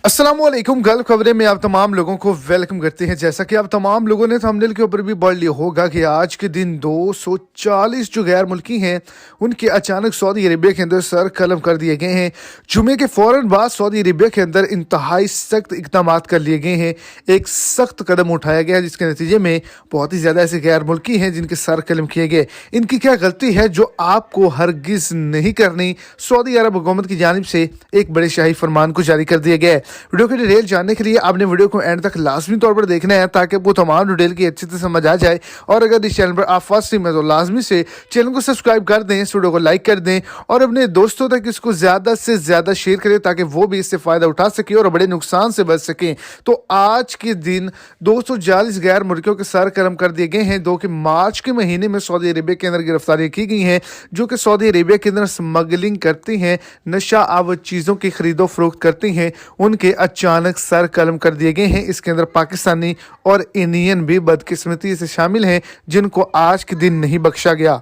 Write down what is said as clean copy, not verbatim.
अस्सलामुअलैकुम। गल्फ खबरें में आप तमाम लोगों को वेलकम करते हैं। जैसा कि आप तमाम लोगों ने थंबनेल के ऊपर भी पढ़ लिया होगा कि आज के दिन 240 जो गैर मुल्की हैं उनके अचानक सऊदी अरेबिया के अंदर सर कलम कर दिए गए हैं। जुमे के फौरन बाद सऊदी अरेबिया के अंदर इंतहाई सख्त इकदाम कर लिए गए हैं। एक सख्त कदम उठाया गया जिसके नतीजे में बहुत ही ज़्यादा ऐसे गैर मुल्की हैं जिनके सर कलम किए गए। इनकी क्या गलती है जो आपको हरगिज नहीं करनी? सऊदी अरब हुकूमत की जानिब से एक बड़े शाही फरमान को जारी कर दिया गया है। वीडियो की डिटेल जानने के लिए आपने वीडियो को एंड तक लाजमी तौर पर देखना है ताकि आपको तमाम डिटेल की अच्छी तरह समझ आ जाए। और अगर इस चैनल पर आप फर्स्ट टाइम है तो लाजमी से चैनल को सब्सक्राइब कर दें, इस वीडियो को लाइक कर दें और अपने दोस्तों तक इसको ज़्यादा से ज़्यादा शेयर करें ताकि वो भी इससे फ़ायदा उठा सके और बड़े नुकसान से बच सकें। तो आज के दिन 240 गैर मुल्कियों के सर कलम कर दिए गए हैं। कि मार्च के महीने में सऊदी अरेबिया के अंदर गिरफ्तारियाँ की गई हैं जो कि सऊदी अरेबिया के अंदर स्मगलिंग करती हैं, नशा आवर चीज़ों की खरीदो फरोख्त करती हैं, उनके अचानक सर कलम कर दिए गए हैं। इसके अंदर पाकिस्तानी और इंडियन भी बदकिस्मती से शामिल हैं जिनको आज के दिन नहीं बख्शा गया।